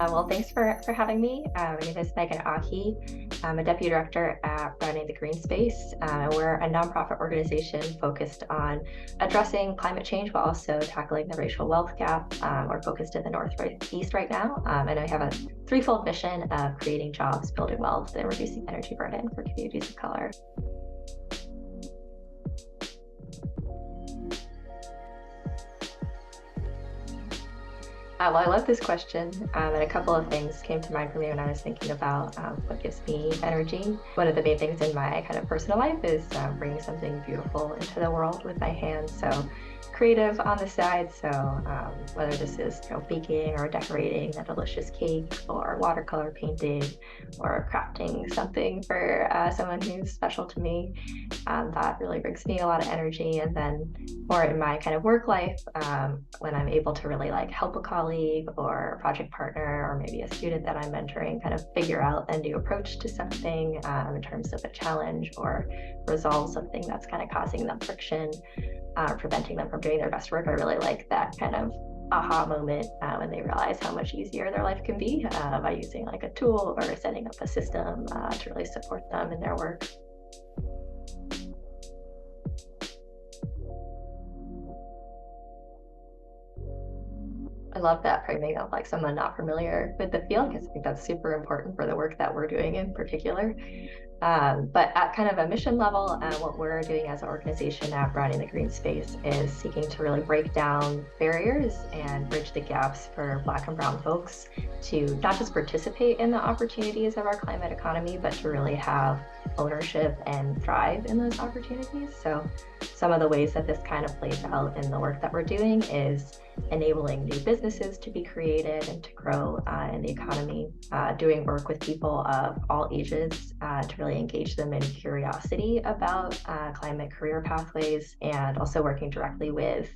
Well, thanks for having me. My name is Megan Aki. I'm a deputy director at Browning the Green Space. We're a nonprofit organization focused on addressing climate change while also tackling the racial wealth gap. We're focused in the Northeast right now, and I have a threefold mission of creating jobs, building wealth, and reducing energy burden for communities of color. Well, I love this question, and a couple of things came to mind for me when I was thinking about what gives me energy. One of the main things in my kind of personal life is bringing something beautiful into the world with my hands. So creative on the side. So whether this is baking or decorating a delicious cake or watercolor painting or crafting something for someone who's special to me, that really brings me a lot of energy. And then more in my kind of work life, when I'm able to really like help a colleague or a project partner or maybe a student that I'm mentoring kind of figure out a new approach to something in terms of a challenge or resolve something that's kind of causing them friction, preventing them from doing their best work. I really like that kind of aha moment when they realize how much easier their life can be by using like a tool or setting up a system to really support them in their work. I love that framing of like someone not familiar with the field, because I think that's super important for the work that we're doing in particular. But at kind of a mission level, what we're doing as an organization at Browning the Green Space is seeking to really break down barriers and bridge the gaps for Black and Brown folks to not just participate in the opportunities of our climate economy, but to really have ownership and thrive in those opportunities. So some of the ways that this kind of plays out in the work that we're doing is enabling new businesses to be created and to grow in the economy, doing work with people of all ages to really engage them in curiosity about climate career pathways, and also working directly with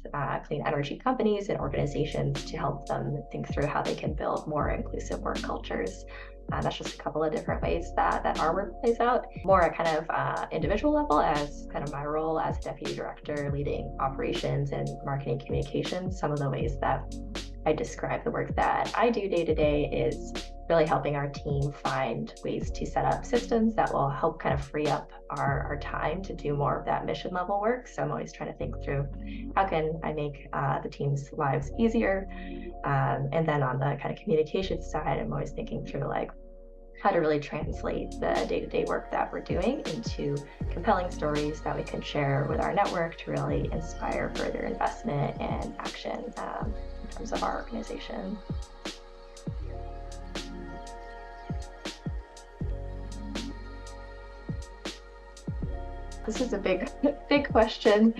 clean energy companies and organizations to help them think through how they can build more inclusive work cultures. That's just a couple of different ways that our work plays out. More at kind of individual level, as kind of my role as deputy director leading operations and marketing communications. Some of the ways that I describe the work that I do day to day is really helping our team find ways to set up systems that will help kind of free up our time to do more of that mission level work. So I'm always trying to think through how can I make the team's lives easier. And then on the kind of communication side, I'm always thinking through like how to really translate the day-to-day work that we're doing into compelling stories that we can share with our network to really inspire further investment and action in terms of our organization. This is a big question.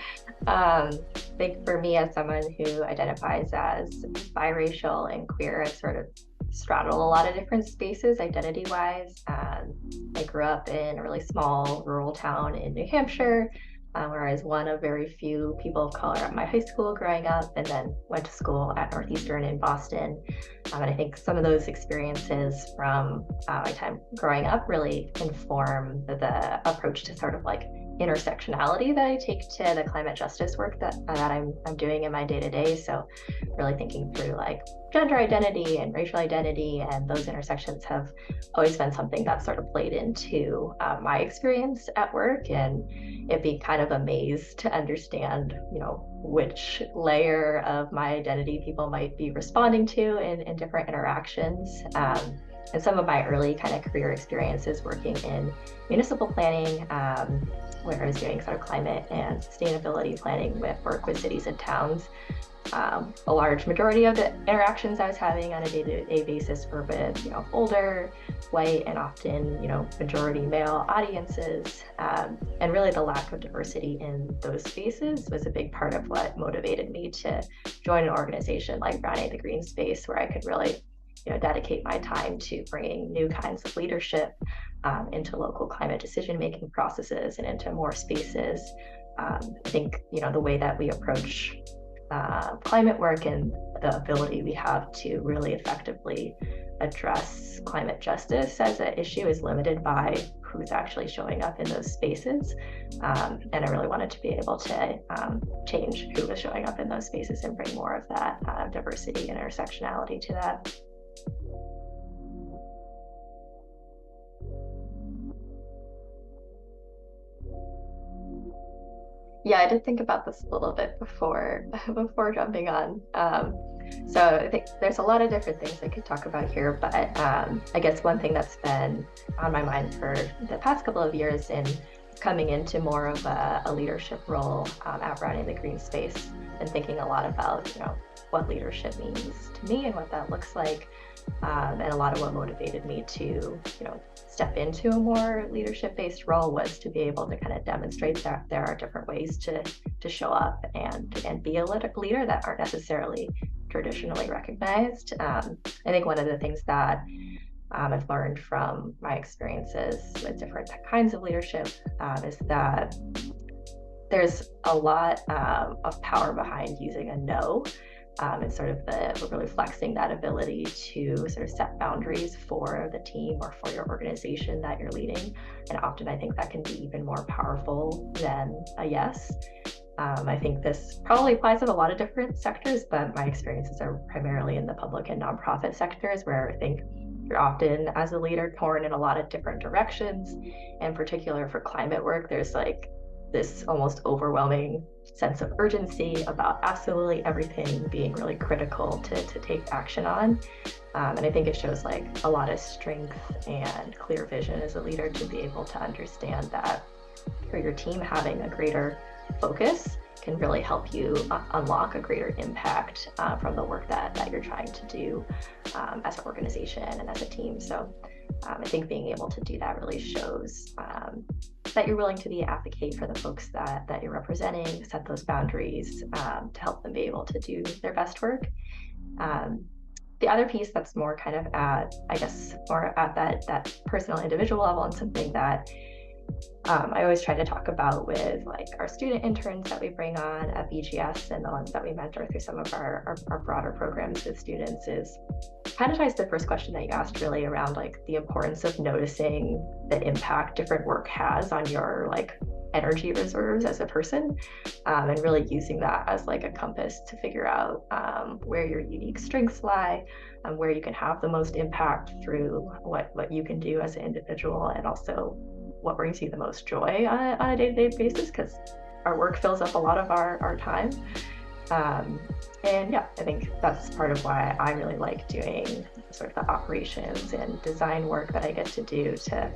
I think for me, as someone who identifies as biracial and queer, I sort of straddle a lot of different spaces identity-wise. I grew up in a really small rural town in New Hampshire, where I was one of very few people of color at my high school growing up, and then went to school at Northeastern in Boston. And I think some of those experiences from my time growing up really inform the approach to sort of like intersectionality that I take to the climate justice work that I'm doing in my day-to-day. So really thinking through like gender identity and racial identity, and those intersections have always been something that's sort of played into my experience at work, and it'd be kind of a maze to understand, which layer of my identity people might be responding to in different interactions. And some of my early kind of career experiences working in municipal planning, where I was doing sort of climate and sustainability planning with work with cities and towns. A large majority of the interactions I was having on a day-to-day basis were with, older, white, and often, majority male audiences. And really the lack of diversity in those spaces was a big part of what motivated me to join an organization like Browning the Green Space, where I could really dedicate my time to bringing new kinds of leadership into local climate decision-making processes and into more spaces. I think, the way that we approach climate work and the ability we have to really effectively address climate justice as an issue is limited by who's actually showing up in those spaces. And I really wanted to be able to change who was showing up in those spaces and bring more of that diversity and intersectionality to that. Yeah, I did think about this a little bit before jumping on. So I think there's a lot of different things I could talk about here, but I guess one thing that's been on my mind for the past couple of years in coming into more of a leadership role at running the green space and thinking a lot about, what leadership means to me and what that looks like. And a lot of what motivated me to, step into a more leadership-based role was to be able to kind of demonstrate that there are different ways to show up and be a leader that aren't necessarily traditionally recognized. I think one of the things that I've learned from my experiences with different kinds of leadership is that there's a lot of power behind using a no. And sort of really flexing that ability to sort of set boundaries for the team or for your organization that you're leading. And often I think that can be even more powerful than a yes. I think this probably applies in a lot of different sectors, but my experiences are primarily in the public and nonprofit sectors, where I think you're often, as a leader, torn in a lot of different directions. In particular for climate work, there's like this almost overwhelming sense of urgency about absolutely everything being really critical to take action on. And I think it shows like a lot of strength and clear vision as a leader to be able to understand that for your team, having a greater focus can really help you unlock a greater impact from the work that you're trying to do as an organization and as a team. So I think being able to do that really shows that you're willing to be an advocate for the folks that you're representing, set those boundaries to help them be able to do their best work. The other piece that's more kind of more at that personal individual level, and something that I always try to talk about with like our student interns that we bring on at BGS and the ones that we mentor through some of our broader programs with students, is kind of ties to the first question that you asked, really around like the importance of noticing the impact different work has on your like energy reserves as a person, and really using that as like a compass to figure out where your unique strengths lie and where you can have the most impact through what you can do as an individual, and also what brings you the most joy on a day-to-day basis, because our work fills up a lot of our time. And yeah, I think that's part of why I really like doing sort of the operations and design work that I get to do to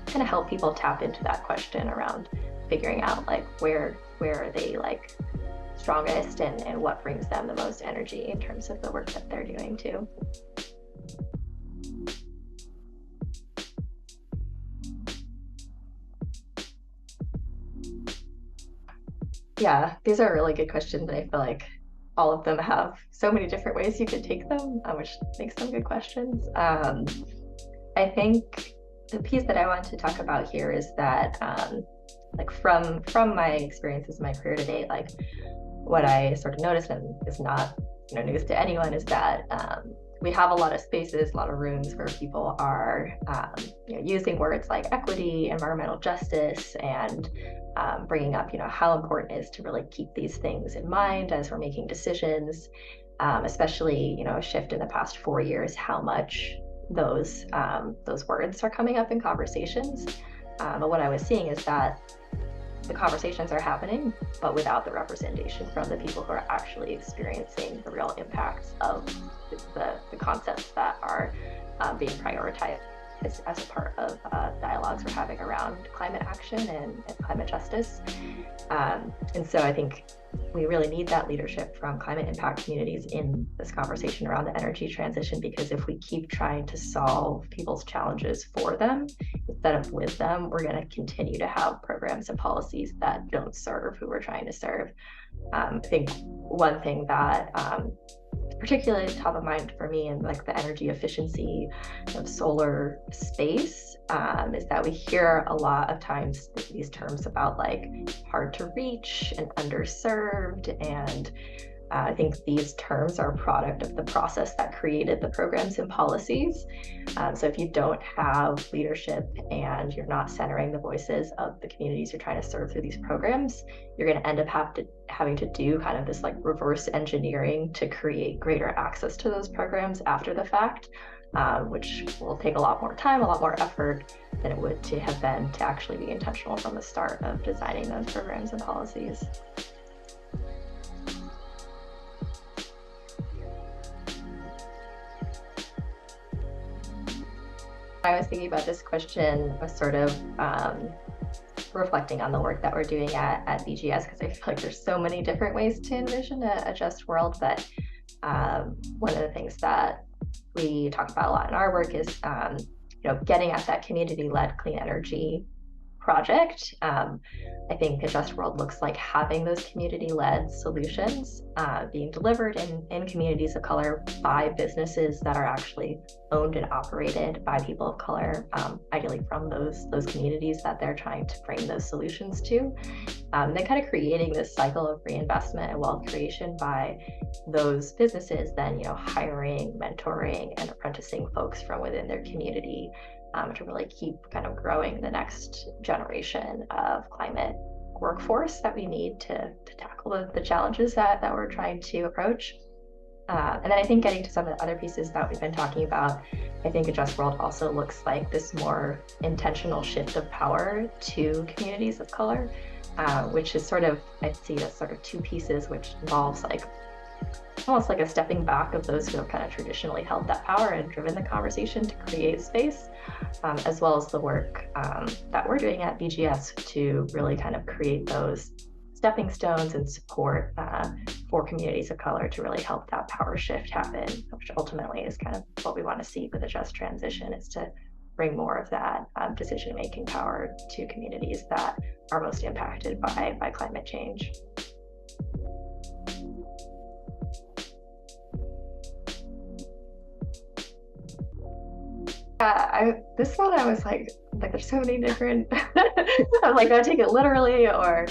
kind of help people tap into that question around figuring out like where are they like strongest and what brings them the most energy in terms of the work that they're doing too. Yeah, these are really good questions, and I feel like all of them have so many different ways you could take them, which makes them good questions. I think the piece that I want to talk about here is that, like from my experiences in my career to date, like what I sort of noticed, and is not news to anyone, is that we have a lot of spaces, a lot of rooms where people are using words like equity, environmental justice, and bringing up how important it is to really keep these things in mind as we're making decisions, especially a shift in the past 4 years, how much those words are coming up in conversations. But what I was seeing is that the conversations are happening, but without the representation from the people who are actually experiencing the real impacts of the concepts that are being prioritized as a part of dialogues we're having around climate action and climate justice. And so I think we really need that leadership from climate impact communities in this conversation around the energy transition, because if we keep trying to solve people's challenges for them instead of with them, we're going to continue to have programs and policies that don't serve who we're trying to serve. I think one thing that particularly top of mind for me in like the energy efficiency of solar space is that we hear a lot of times these terms about like hard to reach and underserved, and I think these terms are a product of the process that created the programs and policies. So if you don't have leadership and you're not centering the voices of the communities you're trying to serve through these programs, you're going to end up having to do kind of this like reverse engineering to create greater access to those programs after the fact, which will take a lot more time, a lot more effort than it would to have been to actually be intentional from the start of designing those programs and policies. I was thinking about this question, was sort of reflecting on the work that we're doing at BGS, because I feel like there's so many different ways to envision a just world. But one of the things that we talk about a lot in our work is getting at that community-led clean energy project. I think a just world looks like having those community-led solutions being delivered in communities of color by businesses that are actually owned and operated by people of color, ideally from those communities that they're trying to bring those solutions to. Then kind of creating this cycle of reinvestment and wealth creation by those businesses then hiring, mentoring, and apprenticing folks from within their community to really keep kind of growing the next generation of climate workforce that we need to tackle the challenges that we're trying to approach. And then I think getting to some of the other pieces that we've been talking about, I think a just world also looks like this more intentional shift of power to communities of color, which is sort of, I see as sort of two pieces, which involves like almost like a stepping back of those who have kind of traditionally held that power and driven the conversation to create space, as well as the work that we're doing at BGS to really kind of create those stepping stones and support for communities of color to really help that power shift happen, which ultimately is kind of what we want to see with a just transition, is to bring more of that decision-making power to communities that are most impacted by climate change. This one I was like there's so many different I'm like, do I take it literally or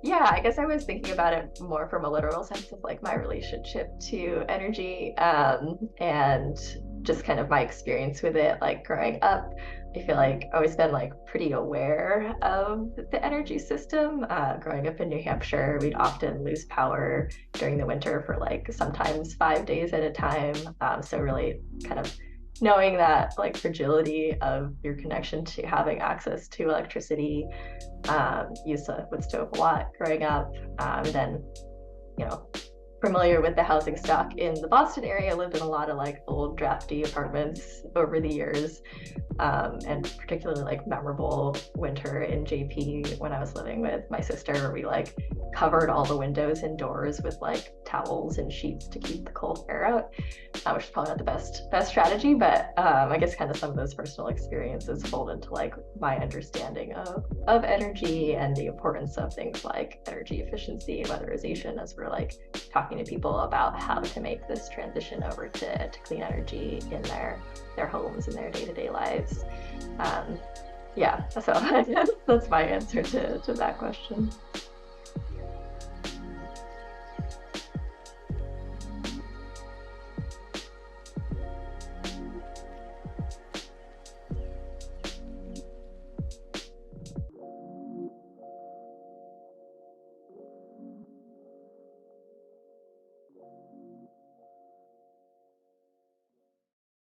yeah, I guess I was thinking about it more from a literal sense of like my relationship to energy and just kind of my experience with it, like growing up. I feel like I've always been like pretty aware of the energy system. Growing up in New Hampshire, we'd often lose power during the winter for like sometimes 5 days at a time. So really kind of knowing that like fragility of your connection to having access to electricity. Used to wood stove a lot growing up. And then, familiar with the housing stock in the Boston area. Lived in a lot of like old drafty apartments over the years, and particularly like memorable winter in JP when I was living with my sister, where we like covered all the windows and doors with like towels and sheets to keep the cold air out, which is probably not the best strategy, but I guess kind of some of those personal experiences fold into like my understanding of energy and the importance of things like energy efficiency, weatherization, as we're like talking to people about how to make this transition over to clean energy in their homes and their day-to-day lives. Yeah, so that's my answer to that question.